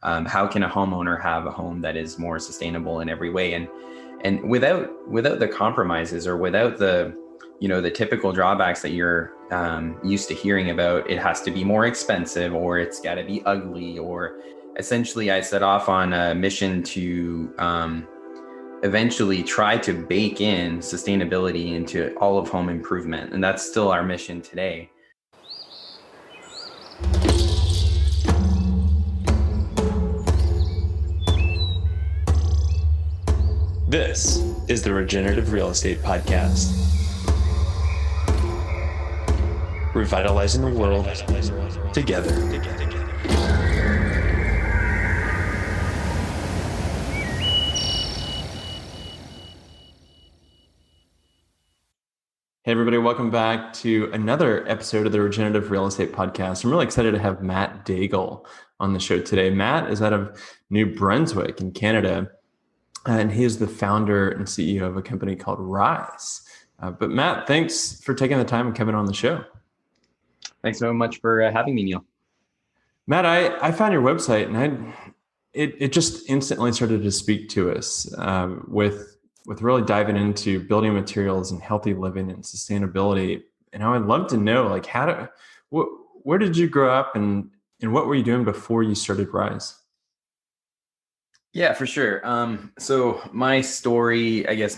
how can a homeowner have a home that is more sustainable in every way, and without the compromises or without the typical drawbacks that you're used to hearing about. It has to be more expensive, or it's got to be ugly, or essentially I set off on a mission to eventually try to bake in sustainability into all of home improvement. And that's still our mission today. This is the Regenerative Real Estate Podcast. Revitalizing the world together. Hey everybody, welcome back to another episode of the Regenerative Real Estate Podcast. I'm really excited to have Matt Daigle on the show today. Matt is out of New Brunswick in Canada, and he is the founder and CEO of a company called Rise. But Matt, thanks for taking the time and coming on the show. Thanks so much for having me, Neil. Matt, I found your website, and it just instantly started to speak to us with really diving into building materials and healthy living and sustainability. And I would love to know, like, where did you grow up, and what were you doing before you started Rise? Yeah, for sure. So my story, I guess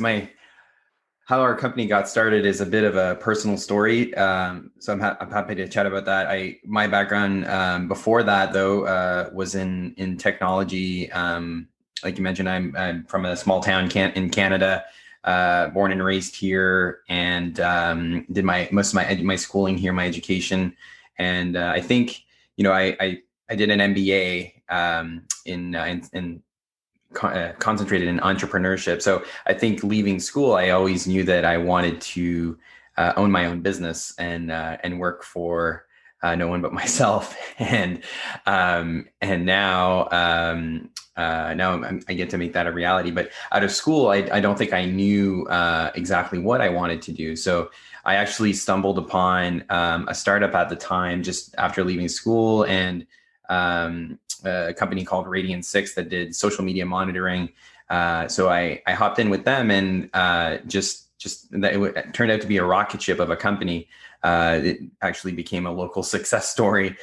how our company got started is a bit of a personal story. So I'm happy to chat about that. My background before that though was in technology. Like you mentioned, I'm from a small town in Canada, born and raised here, and did most of my schooling here, my education, and I think I did an MBA in concentrated in entrepreneurship. So I think leaving school, I always knew that I wanted to own my own business and work for no one but myself. And now I get to make that a reality. But out of school, I don't think I knew exactly what I wanted to do. So I actually stumbled upon a startup at the time, just after leaving school, and a company called Radiant 6 that did social media monitoring. So I hopped in with them, and just that it turned out to be a rocket ship of a company. It actually became a local success story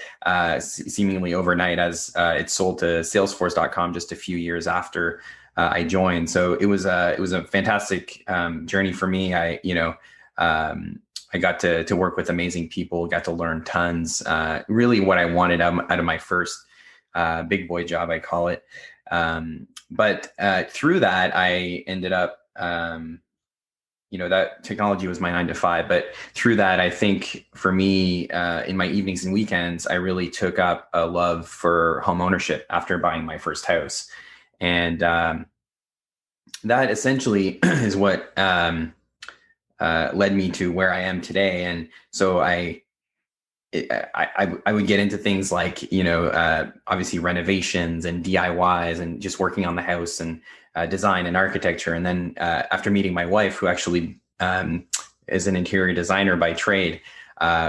seemingly overnight, as it sold to Salesforce.com just a few years after I joined. So it was a fantastic journey for me. I got to work with amazing people, got to learn tons. Really, what I wanted out of my first big boy job, I call it. But through that, I ended up, that technology was my 9 to 5. But through that, I think for me, in my evenings and weekends, I really took up a love for home ownership after buying my first house. And that essentially is what led me to where I am today. And so I would get into things like, obviously renovations and DIYs and just working on the house and design and architecture. And then after meeting my wife, who actually is an interior designer by trade,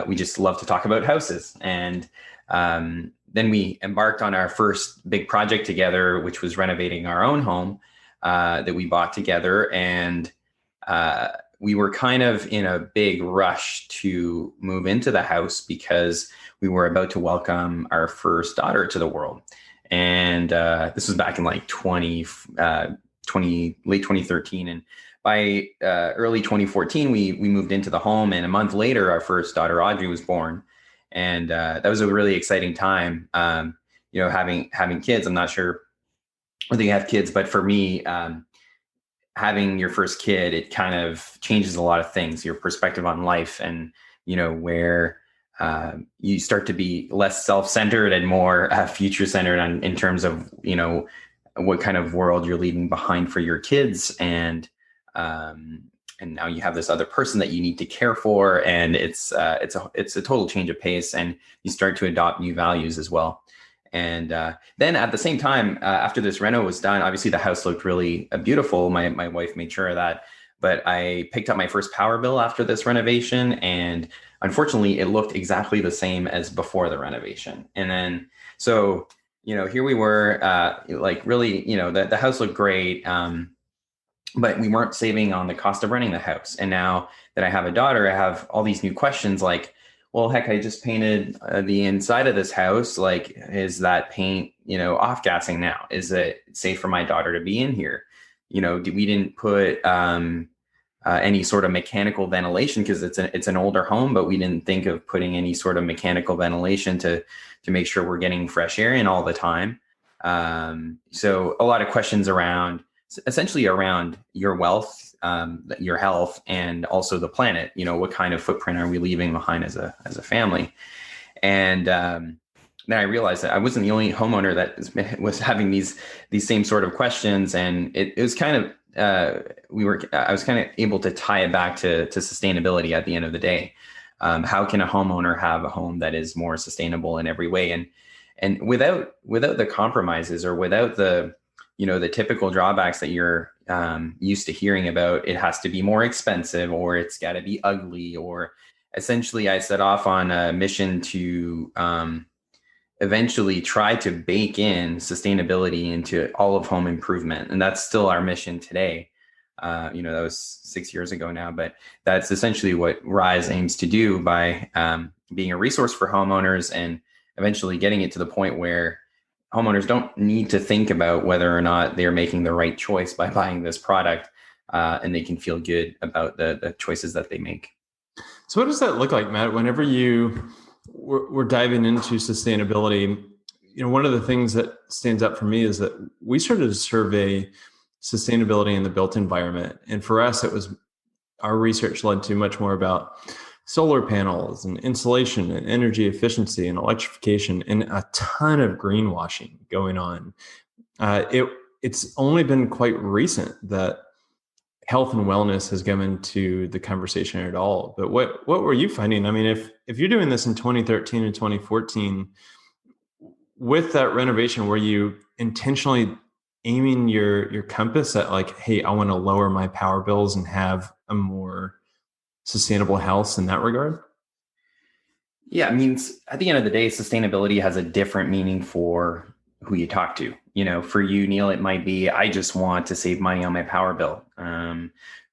we just love to talk about houses. And then we embarked on our first big project together, which was renovating our own home that we bought together. And we were kind of in a big rush to move into the house because we were about to welcome our first daughter to the world. And this was back in like late 2013. And by early 2014, we moved into the home. And a month later, our first daughter, Audrey, was born. And that was a really exciting time, having kids. I'm not sure whether you have kids, but for me, having your first kid, it kind of changes a lot of things, your perspective on life, and, where you start to be less self-centered and more future-centered in terms of, what kind of world you're leaving behind for your kids. And now you have this other person that you need to care for. And it's a total change of pace, and you start to adopt new values as well. And then at the same time, after this reno was done, obviously the house looked really beautiful. My wife made sure of that. But I picked up my first power bill after this renovation, and unfortunately, it looked exactly the same as before the renovation. And then, so here we were, like really, the house looked great. But we weren't saving on the cost of renting the house. And now that I have a daughter, I have all these new questions like, well, heck, I just painted the inside of this house. Like, is that paint, off gassing now? Is it safe for my daughter to be in here? We didn't put any sort of mechanical ventilation because it's an older home, but we didn't think of putting any sort of mechanical ventilation to make sure we're getting fresh air in all the time. So a lot of questions essentially around your wealth, your health, and also the planet. What kind of footprint are we leaving behind as a family? And then I realized that I wasn't the only homeowner that was having these same sort of questions, and it was kind of I was kind of able to tie it back to sustainability at the end of the day. How can a homeowner have a home that is more sustainable in every way, and without the compromises or without the typical drawbacks that you're used to hearing about? It has to be more expensive, or it's got to be ugly, or essentially I set off on a mission to eventually try to bake in sustainability into all of home improvement. And that's still our mission today. That was 6 years ago now, but that's essentially what Rise aims to do by being a resource for homeowners and eventually getting it to the point where homeowners don't need to think about whether or not they're making the right choice by buying this product, and they can feel good about the choices that they make. So what does that look like, Matt, whenever we're diving into sustainability? One of the things that stands out for me is that we started to survey sustainability in the built environment. And for us, our research led to much more about solar panels and insulation and energy efficiency and electrification and a ton of greenwashing going on. It's only been quite recent that health and wellness has come into the conversation at all. But what were you finding? I mean, if you're doing this in 2013 and 2014, with that renovation, were you intentionally aiming your compass at like, hey, I want to lower my power bills and have a more sustainable house in that regard? Yeah, I mean, at the end of the day, sustainability has a different meaning for who you talk to. For you, Neil, it might be, I just want to save money on my power bill.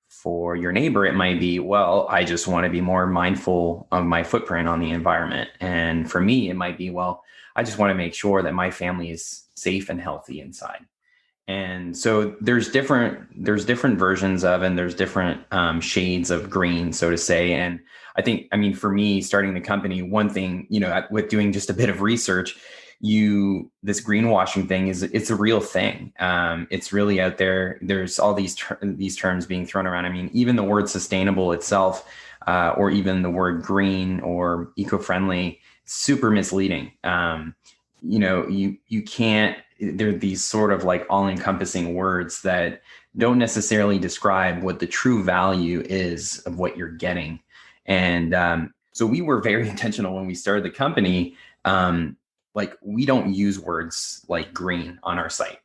For your neighbor, it might be, well, I just want to be more mindful of my footprint on the environment. And for me, it might be, well, I just want to make sure that my family is safe and healthy inside. And so there's different versions of, and there's different shades of green, so to say. And for me, starting the company, one thing, with doing just a bit of research, this greenwashing thing it's a real thing. It's really out there. There's all these terms being thrown around. I mean, even the word sustainable itself, or even the word green or eco-friendly, super misleading. You can't, they're these sort of like all-encompassing words that don't necessarily describe what the true value is of what you're getting. And so we were very intentional when we started the company. Like, we don't use words like green on our site.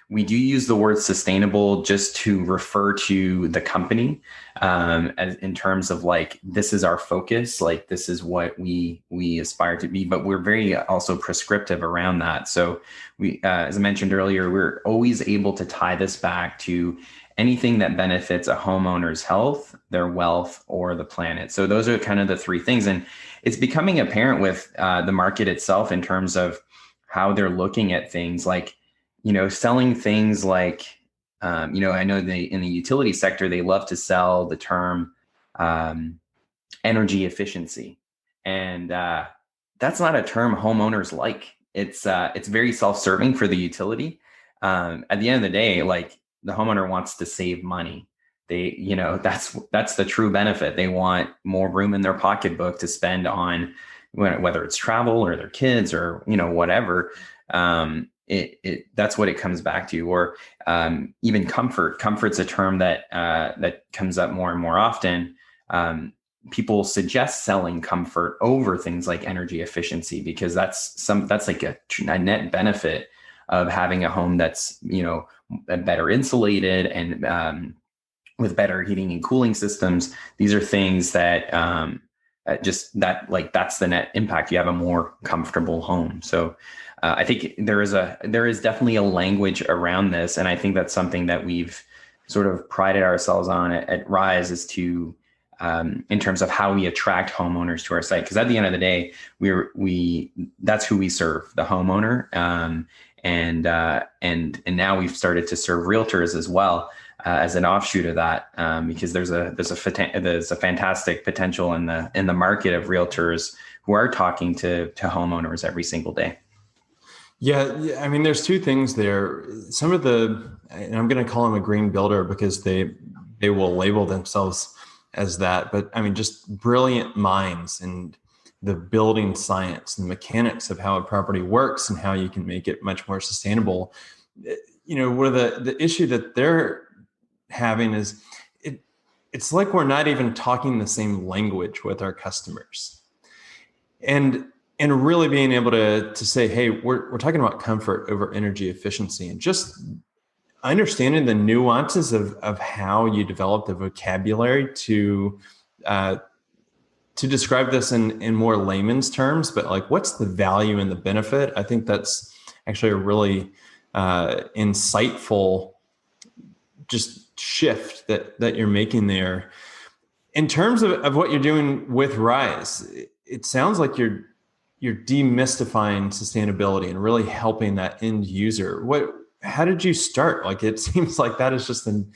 We do use the word sustainable just to refer to the company, as in terms of like, this is our focus, like this is what we aspire to be, but we're very also prescriptive around that. So we, as I mentioned earlier, we're always able to tie this back to anything that benefits a homeowner's health, their wealth, or the planet. So those are kind of the three things. And it's becoming apparent with the market itself in terms of how they're looking at things like, selling things like, I know in the utility sector, they love to sell the term energy efficiency. And that's not a term homeowners like. It's very self-serving for the utility. At the end of the day, like, the homeowner wants to save money. They, that's the true benefit. They want more room in their pocketbook to spend on whether it's travel or their kids or, whatever. That's what it comes back to. Or even comfort. Comfort's a term that comes up more and more often. People suggest selling comfort over things like energy efficiency because that's like a net benefit of having a home that's better insulated and with better heating and cooling systems. These are things that that's the net impact. You have a more comfortable home. So I think there is definitely a language around this, and I think that's something that we've sort of prided ourselves on at Rise, is to in terms of how we attract homeowners to our site. Because at the end of the day, that's who we serve, the homeowner. And now we've started to serve realtors as well, as an offshoot of that, because there's a fantastic potential in the market of realtors who are talking to homeowners every single day. Yeah, I mean, there's two things there. Some of and I'm going to call them a green builder because they will label themselves as that. But I mean, just brilliant minds and the building science and the mechanics of how a property works and how you can make it much more sustainable. One of the issue that they're having is it's like we're not even talking the same language with our customers. And really being able to say, hey, we're talking about comfort over energy efficiency, and just understanding the nuances of how you develop the vocabulary to describe this in more layman's terms, but like, what's the value and the benefit? I think that's actually a really insightful just shift that you're making there. In terms of what you're doing with Rise, it sounds like you're demystifying sustainability and really helping that end user. How did you start? Like, it seems like that is just an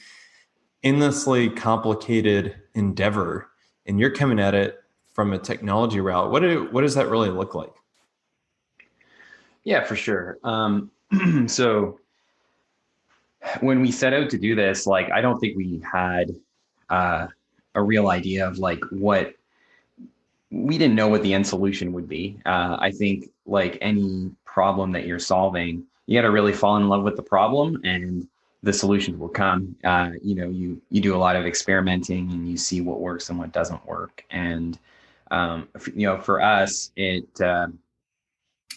endlessly complicated endeavor, and you're coming at it from a technology route. What does that really look like? Yeah, for sure. So when we set out to do this, like, I don't think we had a real idea of like we didn't know what the end solution would be. I think, like any problem that you're solving, you got to really fall in love with the problem, and the solutions will come. You do a lot of experimenting, and you see what works and what doesn't work. And for us, it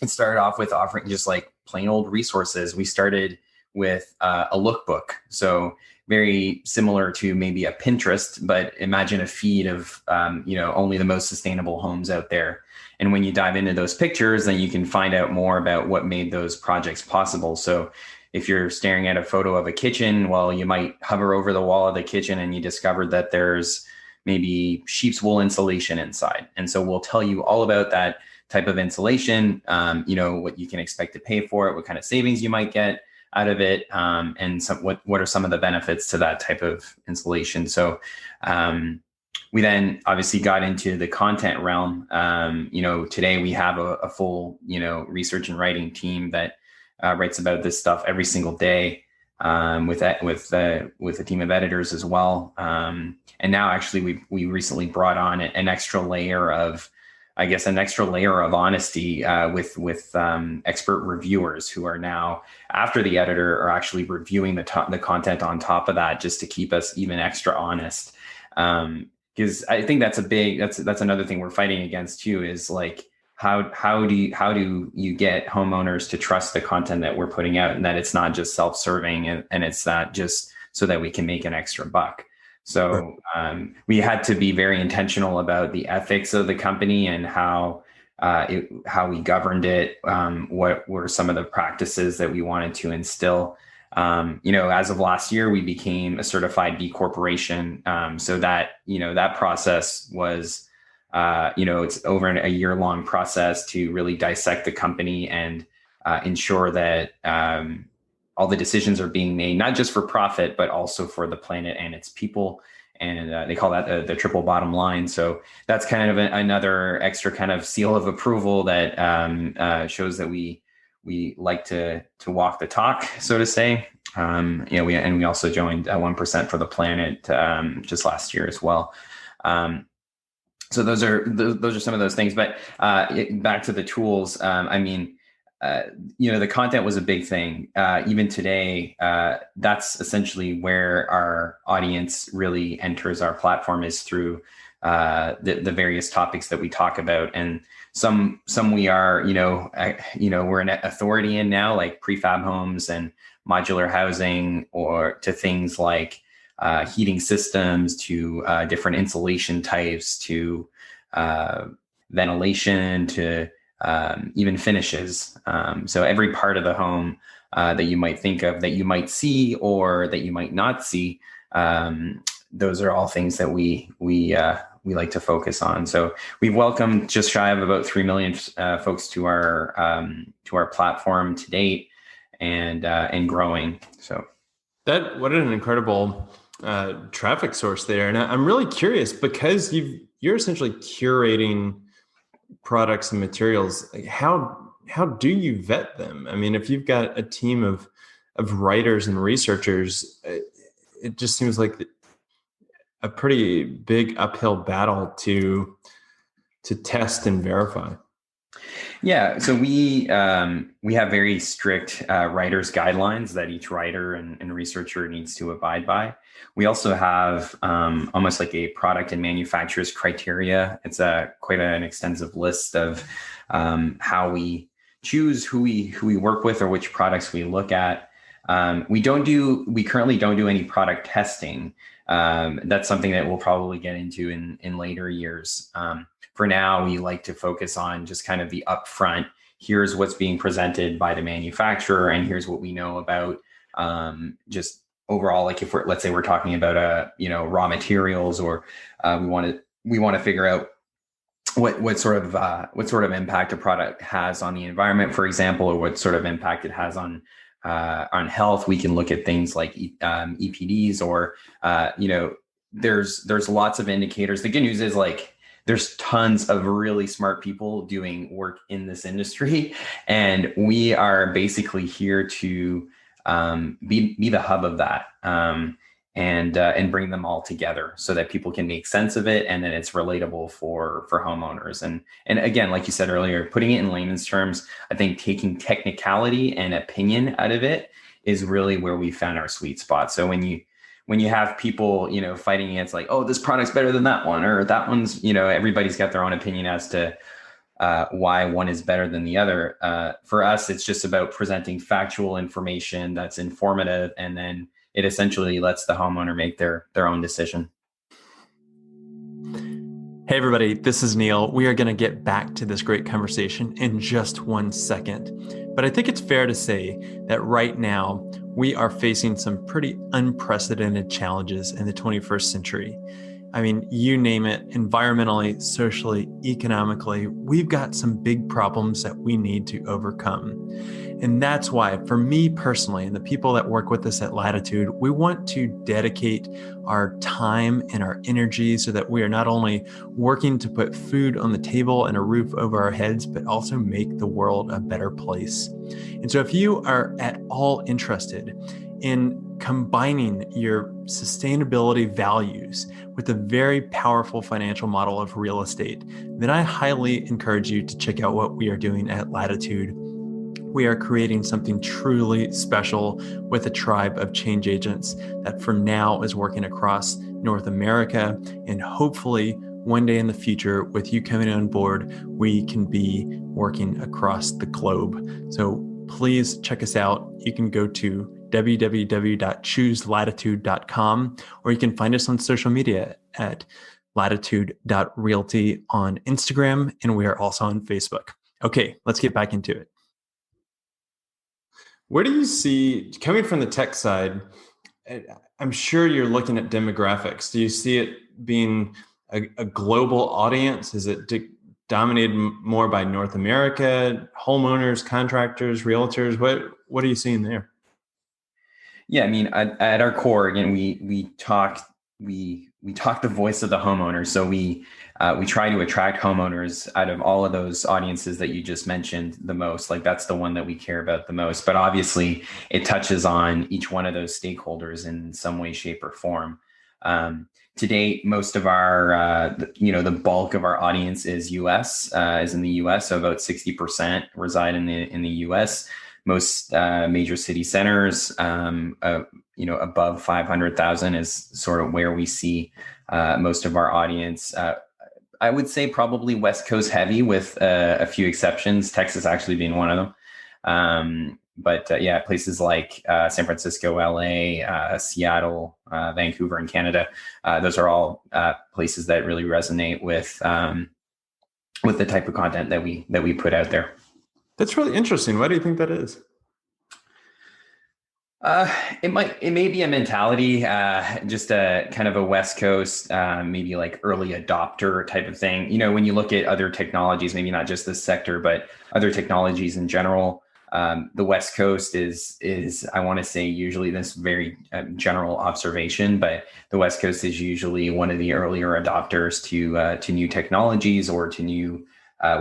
started off with offering just like plain old resources. We started with a lookbook, so very similar to maybe a Pinterest, but imagine a feed of only the most sustainable homes out there. And when you dive into those pictures, then you can find out more about what made those projects possible. So if you're staring at a photo of a kitchen, well, you might hover over the wall of the kitchen and you discovered that there's maybe sheep's wool insulation inside. And so we'll tell you all about that type of insulation, what you can expect to pay for it, what kind of savings you might get out of it, and what are some of the benefits to that type of insulation. So we then obviously got into the content realm. Today we have a full research and writing team that writes about this stuff every single day, with a team of editors as well. And now actually we recently brought on an extra layer of honesty with expert reviewers who are now, after the editor, are actually reviewing the content on top of that, just to keep us even extra honest. Because I think that's another thing we're fighting against too, is like, how do you get homeowners to trust the content that we're putting out, and that it's not just self-serving, and it's not just so that we can make an extra buck. So we had to be very intentional about the ethics of the company and how we governed it. What were some of the practices that we wanted to instill? As of last year, we became a certified B Corporation. So that process was, it's over a year-long process to really dissect the company and ensure that all the decisions are being made, not just for profit, but also for the planet and its people. And they call that the triple bottom line. So that's kind of another extra kind of seal of approval that shows that we like to walk the talk, so to say. We also joined 1% for the planet just last year as well. So those are some of those things. But back to the tools. The content was a big thing. Even today, that's essentially where our audience really enters our platform, is through the various topics that we talk about. And some we are, we're an authority in now, like prefab homes and modular housing, or to things like heating systems, to different insulation types, to ventilation, to even finishes. So every part of the home that you might think of, that you might see or that you might not see, those are all things that we like to focus on. So we've welcomed just shy of about 3 million folks to our platform to date, and growing. So what an incredible traffic source there. And I'm really curious, because you're essentially curating products and materials. Like, how do you vet them? I mean, if you've got a team of writers and researchers, it just seems like a pretty big uphill battle to test and verify. Yeah, so we have very strict writers' guidelines that each writer and researcher needs to abide by. We also have almost like a product and manufacturer's criteria. It's quite an extensive list of how we choose who we work with or which products we look at. We currently don't do any product testing. That's something that we'll probably get into in later years. For now, we like to focus on just kind of the upfront. Here's what's being presented by the manufacturer, and here's what we know about just overall. Like let's say we're talking about raw materials, or we want to figure out what sort of impact a product has on the environment, for example, or what sort of impact it has on health. We can look at things like EPDs, or there's lots of indicators. The good news is, like, there's tons of really smart people doing work in this industry, and we are basically here to be the hub of that, and bring them all together so that people can make sense of it, and then it's relatable for homeowners. And again, like you said earlier, putting it in layman's terms, I think taking technicality and opinion out of it is really where we found our sweet spot. So when you have people, fighting against, like, oh, this product's better than that one, or that one's, everybody's got their own opinion as to why one is better than the other. For us, it's just about presenting factual information that's informative, and then it essentially lets the homeowner make their own decision. Hey, everybody, this is Neil. We are going to get back to this great conversation in just 1 second. But I think it's fair to say that right now we are facing some pretty unprecedented challenges in the 21st century. I mean, you name it, environmentally, socially, economically, we've got some big problems that we need to overcome. And that's why, for me personally, and the people that work with us at Latitude, we want to dedicate our time and our energy so that we are not only working to put food on the table and a roof over our heads, but also make the world a better place. And so if you are at all interested in combining your sustainability values with a very powerful financial model of real estate, then I highly encourage you to check out what we are doing at Latitude. We are creating something truly special with a tribe of change agents that for now is working across North America, and hopefully one day in the future, with you coming on board, we can be working across the globe. So please check us out. You can go to www.chooselatitude.com, or you can find us on social media at latitude.realty on Instagram, and we are also on Facebook. Okay, let's get back into it. Where do you see, coming from the tech side, I'm sure you're looking at demographics. Do you see it being a global audience? Is it dominated more by North America, homeowners, contractors, realtors? What are you seeing there? Yeah, I mean, at our core, again, we talk the voice of the homeowner. So we try to attract homeowners out of all of those audiences that you just mentioned the most. Like, that's the one that we care about the most. But obviously, it touches on each one of those stakeholders in some way, shape, or form. To date, most of our, the bulk of our audience is in the U.S. So about 60% reside in the U.S. Most major city centers, above 500,000 is sort of where we see most of our audience. I would say probably West Coast heavy, with a few exceptions, Texas actually being one of them. But places like San Francisco, LA, Seattle, Vancouver in Canada, those are all places that really resonate with with the type of content that we put out there. That's really interesting. Why do you think that is? It may be a mentality, just a kind of a West Coast, maybe like early adopter type of thing. You know, when you look at other technologies, maybe not just this sector, but other technologies in general, the West Coast is I want to say usually this very general observation, but the West Coast is usually one of the earlier adopters to new technologies or to new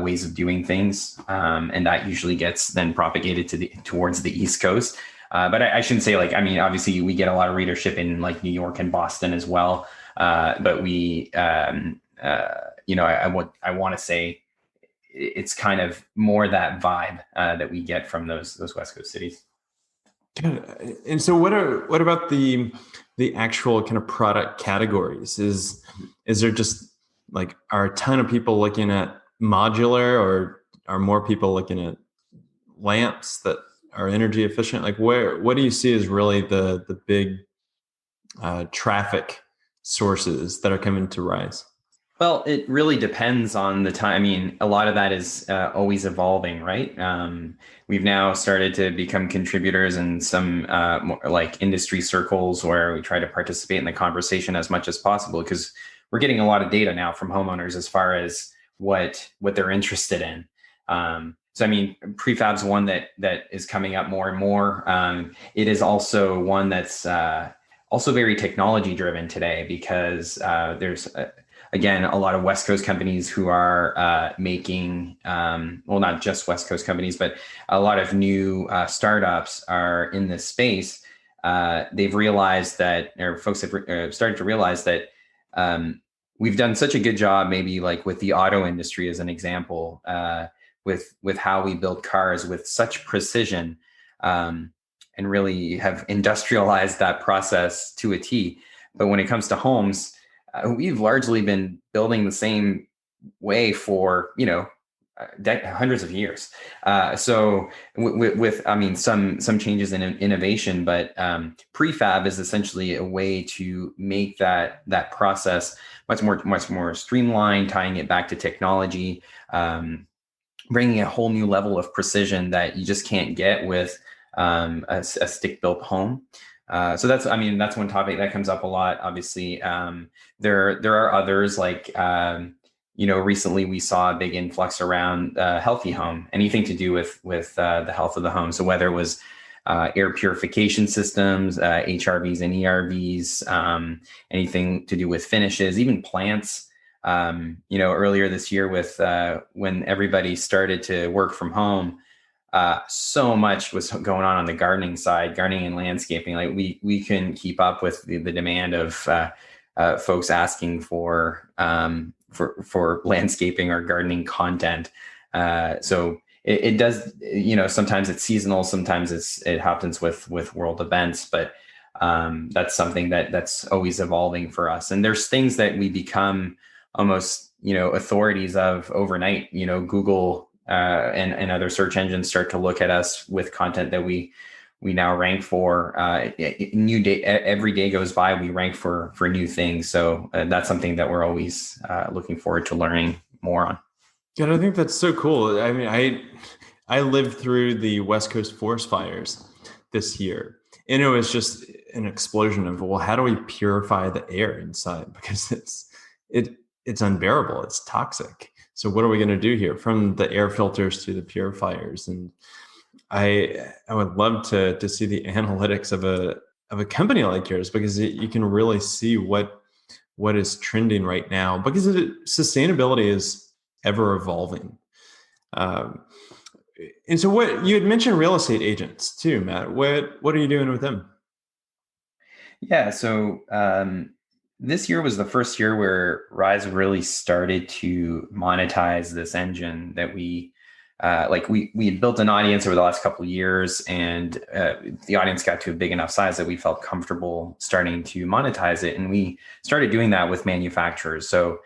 ways of doing things, and that usually gets then propagated towards the East Coast. But I shouldn't say like, I mean, obviously we get a lot of readership in like New York and Boston as well. But we, I want to say it's kind of more that vibe that we get from those West Coast cities. Good. And so what about the actual kind of product categories? Is there just like, are a ton of people looking at modular, or are more people looking at lamps that are energy efficient? Like what do you see as really the big traffic sources that are coming to rise? Well, it really depends on the time. I mean, a lot of that is always evolving, right? We've now started to become contributors in some more like industry circles where we try to participate in the conversation as much as possible, because we're getting a lot of data now from homeowners as far as what they're interested in. So, I mean, prefab's one that is coming up more and more. It is also one that's also very technology driven today, because there's again a lot of West Coast companies who are making well, not just West Coast companies, but a lot of new startups are in this space. They've realized that, or folks have started to realize that we've done such a good job, maybe like with the auto industry as an example, with how we build cars with such precision, and really have industrialized that process to a T. But when it comes to homes, we've largely been building the same way for, hundreds of years. So with I mean, some changes in innovation, but prefab is essentially a way to make that process much more streamlined, tying it back to technology, bringing a whole new level of precision that you just can't get with a stick-built home. So that's one topic that comes up a lot. Obviously, there are others like, recently we saw a big influx around healthy home, anything to do with the health of the home. So whether it was air purification systems, HRVs and ERVs, anything to do with finishes, even plants. Earlier this year with when everybody started to work from home, so much was going on the gardening side, gardening and landscaping. Like we couldn't keep up with the demand of folks asking for landscaping or gardening content. So it does, sometimes it's seasonal, sometimes it happens with world events, but that's something that's always evolving for us. And there's things that we become almost, authorities of overnight. Google and other search engines start to look at us with content that we now rank for. New day, every day goes by, we rank for new things. So that's something that we're always looking forward to learning more on. Yeah, I think that's so cool. I mean, I lived through the West Coast forest fires this year, and it was just an explosion of, well, how do we purify the air inside? Because it's unbearable. It's toxic. So what are we going to do here, from the air filters to the purifiers? And I would love to see the analytics of a company like yours, because you can really see what is trending right now, because sustainability is ever evolving. And so what you had mentioned real estate agents too, Matt. What are you doing with them? Yeah. So this year was the first year where Rise really started to monetize this engine that we had built an audience over the last couple of years, and the audience got to a big enough size that we felt comfortable starting to monetize it. And we started doing that with manufacturers. So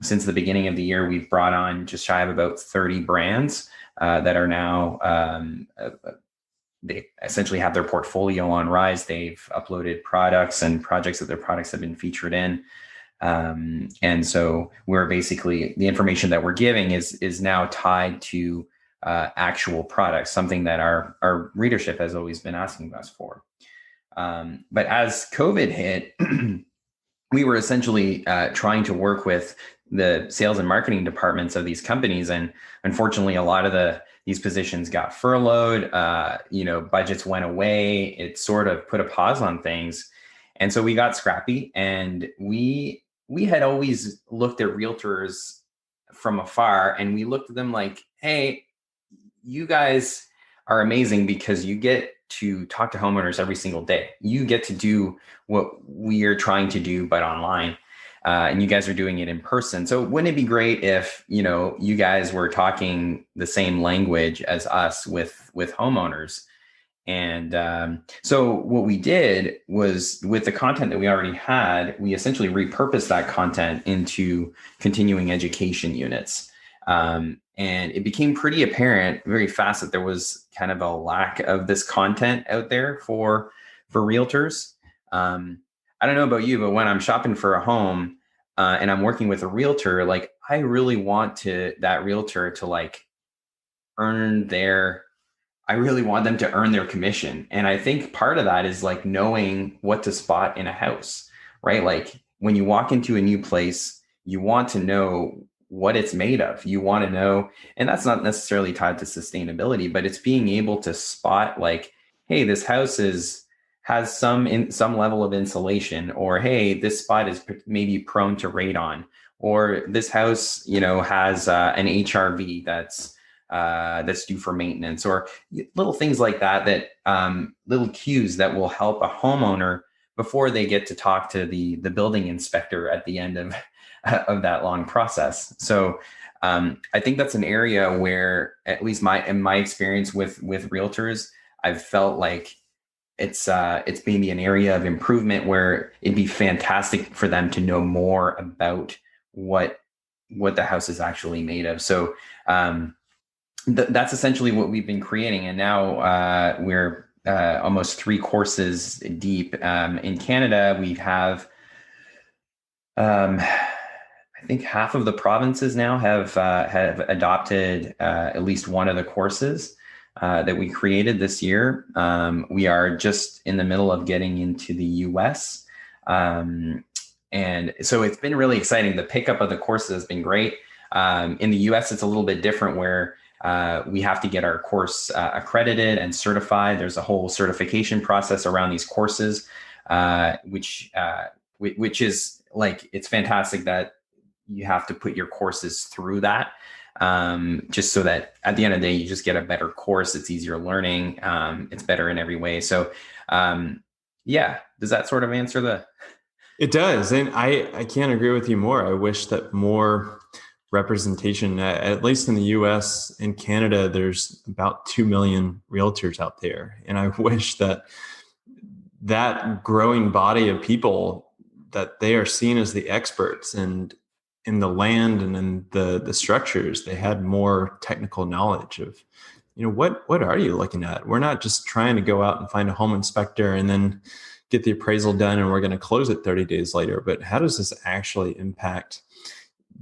since the beginning of the year, we've brought on just shy of about 30 brands that are now they essentially have their portfolio on Rise. They've uploaded products and projects that their products have been featured in. And so we're basically, the information that we're giving is now tied to actual products, something that our readership has always been asking us for. But as COVID hit, we were essentially trying to work with the sales and marketing departments of these companies, and unfortunately, a lot of these positions got furloughed. Budgets went away. It sort of put a pause on things, and so we got scrappy. And we had always looked at realtors from afar, and we looked at them like, "Hey, you guys are amazing because you get to talk to homeowners every single day. You get to do what we are trying to do, but online. And you guys are doing it in person. So wouldn't it be great if, you guys were talking the same language as us with homeowners?" And so what we did was, with the content that we already had, we essentially repurposed that content into continuing education units. And it became pretty apparent very fast that there was kind of a lack of this content out there for realtors. I don't know about you, but when I'm shopping for a home and I'm working with a realtor, like, I really want that realtor to like I really want them to earn their commission. And I think part of that is like knowing what to spot in a house, right? Like when you walk into a new place, you want to know what it's made of. You want to know, and that's not necessarily tied to sustainability, but it's being able to spot like, hey, this house has some level of insulation, or hey, this spot is maybe prone to radon, or this house, has an HRV that's due for maintenance, or little things like that, little cues that will help a homeowner before they get to talk to the building inspector at the end of that long process. So I think that's an area where, at least in my experience with realtors, I've felt like it's maybe an area of improvement where it'd be fantastic for them to know more about what the house is actually made of. So that's essentially what we've been creating. And now we're almost 3 courses deep. In Canada, we have, I think half of the provinces now have adopted at least one of the courses that we created this year. We are just in the middle of getting into the US. And so it's been really exciting. The pickup of the courses has been great. In the US, it's a little bit different, where we have to get our course accredited and certified. There's a whole certification process around these courses, which is like, it's fantastic that you have to put your courses through that, just so that at the end of the day, you just get a better course. It's easier learning. It's better in every way. So does that sort of answer It does. And I can't agree with you more. I wish that more representation, at least in the US and Canada, there's about 2 million realtors out there. And I wish that growing body of people, that they are seen as the experts, and in the land and in the structures, they had more technical knowledge of, what are you looking at? We're not just trying to go out and find a home inspector and then get the appraisal done and we're going to close it 30 days later. But how does this actually impact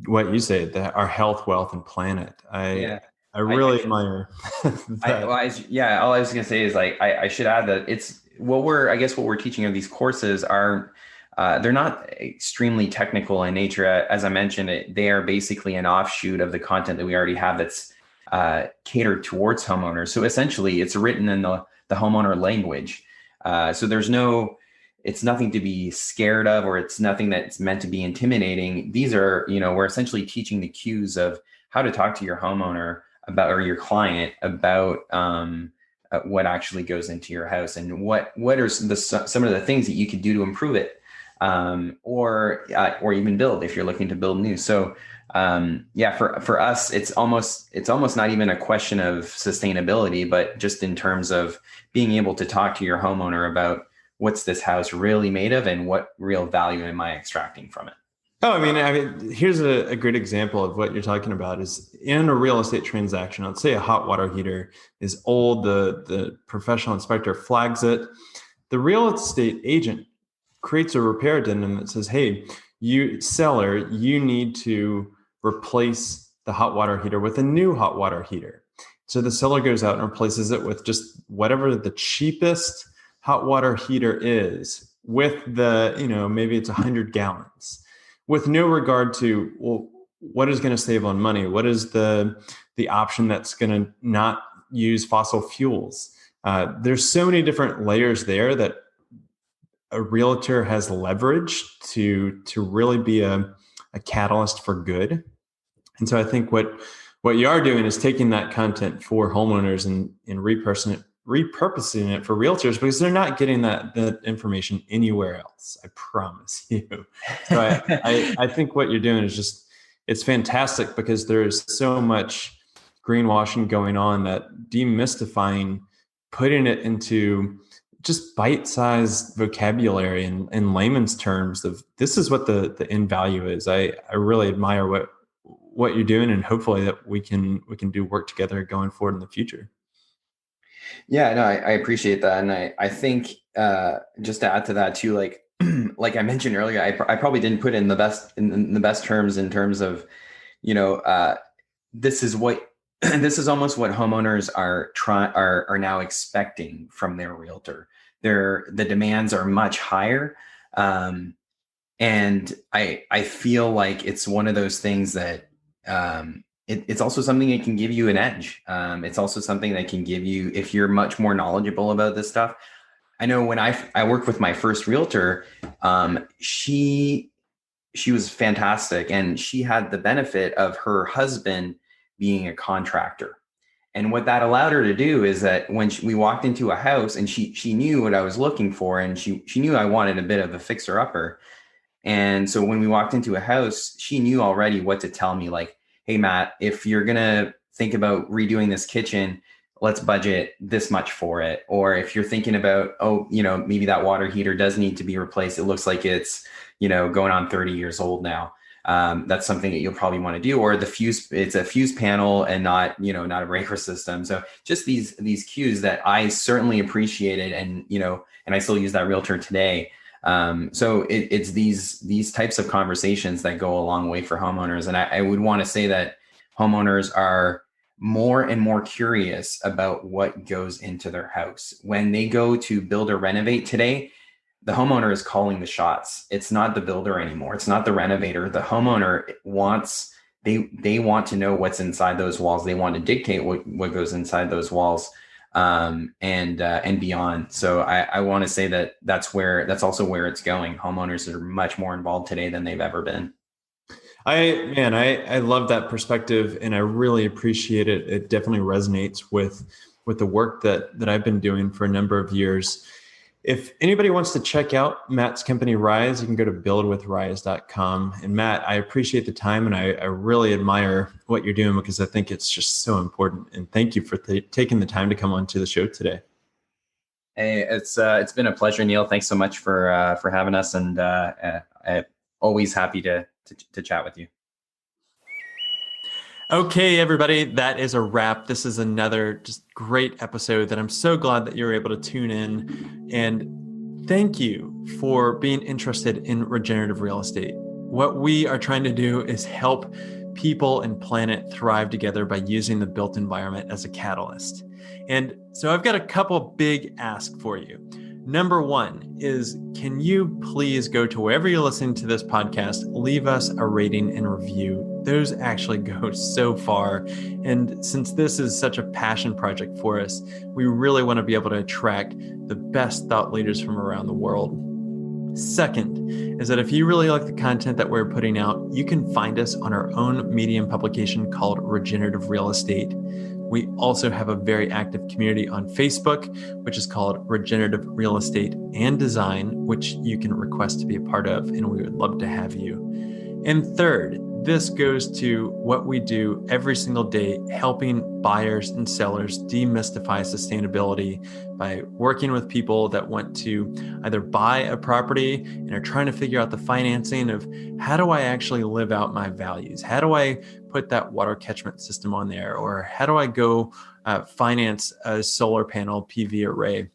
what you say, our health, wealth, and planet? I really admire that. All I was going to say is, like, I should add that it's what we're teaching of these courses are, they're not extremely technical in nature. As I mentioned, they are basically an offshoot of the content that we already have that's catered towards homeowners. So essentially, it's written in the homeowner language. So it's nothing to be scared of, or it's nothing that's meant to be intimidating. These are, we're essentially teaching the cues of how to talk to your homeowner about, or your client about, what actually goes into your house, and what are some of the things that you could do to improve it, or even build if you're looking to build new. So for us, it's almost not even a question of sustainability, but just in terms of being able to talk to your homeowner about what's this house really made of, and what real value am I extracting from it. Oh, I mean, here's a great example of what you're talking about. Is in a real estate transaction, let's say a hot water heater is old, the professional inspector flags it. The real estate agent creates a repair addendum that says, hey, you need to replace the hot water heater with a new hot water heater. So the seller goes out and replaces it with just whatever the cheapest hot water heater is, with the, maybe it's 100 gallons, with no regard to, well, what is going to save on money? What is the option that's going to not use fossil fuels? There's so many different layers there that a realtor has leverage to really be a catalyst for good. And so I think what you are doing is taking that content for homeowners and repurposing it for realtors, because they're not getting that information anywhere else. I promise you. So I think what you're doing is it's fantastic, because there is so much greenwashing going on that demystifying, putting it into just bite-sized vocabulary in layman's terms of this is what the end value is. I really admire what you're doing, and hopefully that we can do work together going forward in the future. Yeah, no, I appreciate that. And I think just to add to that too, like I mentioned earlier, I probably didn't put it in the best terms, in terms of, this is almost what homeowners are now expecting from their realtor. The demands are much higher. And I feel like it's one of those things that it's also something that can give you an edge. It's also something that can give you, if you're much more knowledgeable about this stuff. I know when I worked with my first realtor, she was fantastic, and she had the benefit of her husband being a contractor. And what that allowed her to do is that when we walked into a house, and she knew what I was looking for, and she knew I wanted a bit of a fixer-upper. And so when we walked into a house, she knew already what to tell me, like, hey, Matt, if you're going to think about redoing this kitchen, let's budget this much for it. Or if you're thinking about, maybe that water heater does need to be replaced. It looks like it's, going on 30 years old now. That's something that you'll probably want to do. Or it's a fuse panel and not a breaker system. So just these cues that I certainly appreciated, and I still use that realtor today. So it's these types of conversations that go a long way for homeowners. And I would want to say that homeowners are more and more curious about what goes into their house. When they go to build or renovate today, the homeowner is calling the shots. It's not the builder anymore. It's not the renovator. The homeowner they want to know what's inside those walls. They want to dictate what goes inside those walls. And beyond. So I want to say that's also where it's going. Homeowners are much more involved today than they've ever been. I love that perspective, and I really appreciate it. It definitely resonates with the work that I've been doing for a number of years. If anybody wants to check out Matt's company, Rise, you can go to buildwithrise.com. And Matt, I appreciate the time, and I really admire what you're doing, because I think it's just so important. And thank you for taking the time to come on to the show today. Hey, it's been a pleasure, Neil. Thanks so much for having us, and I'm always happy to chat with you. Okay, everybody, that is a wrap. This is another just great episode that I'm so glad that you're able to tune in. And thank you for being interested in regenerative real estate. What we are trying to do is help people and planet thrive together by using the built environment as a catalyst. And so I've got a couple big asks for you. Number one is, can you please go to wherever you're listening to this podcast, leave us a rating and review. Those actually go so far. And since this is such a passion project for us, we really want to be able to attract the best thought leaders from around the world. Second is that if you really like the content that we're putting out, you can find us on our own Medium publication called Regenerative Real Estate. We also have a very active community on Facebook, which is called Regenerative Real Estate and Design, which you can request to be a part of, and we would love to have you. And third, this goes to what we do every single day, helping buyers and sellers demystify sustainability by working with people that want to either buy a property and are trying to figure out the financing of, how do I actually live out my values? How do I put that water catchment system on there? Or how do I go finance a solar panel PV array?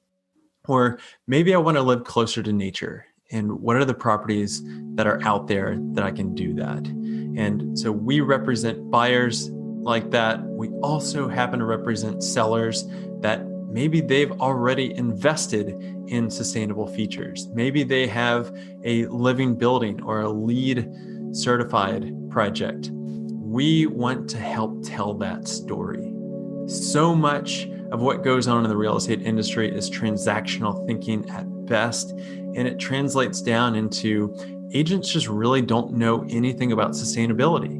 Or maybe I want to live closer to nature. and what are the properties that are out there that I can do that. And so we represent buyers like that. We also happen to represent sellers that maybe they've already invested in sustainable features. Maybe they have a living building or a LEED certified project. We want to help tell that story. So much of what goes on in the real estate industry is transactional thinking at best, and it translates down into agents just really don't know anything about sustainability.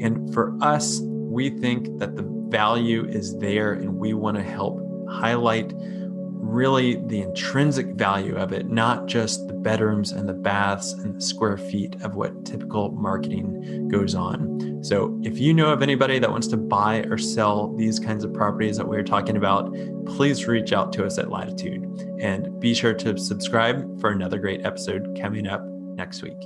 And for us, we think that the value is there, and we want to help highlight really the intrinsic value of it, not just the bedrooms and the baths and the square feet of what typical marketing goes on. So if you know of anybody that wants to buy or sell these kinds of properties that we're talking about, please reach out to us at Latitude, and be sure to subscribe for another great episode coming up next week.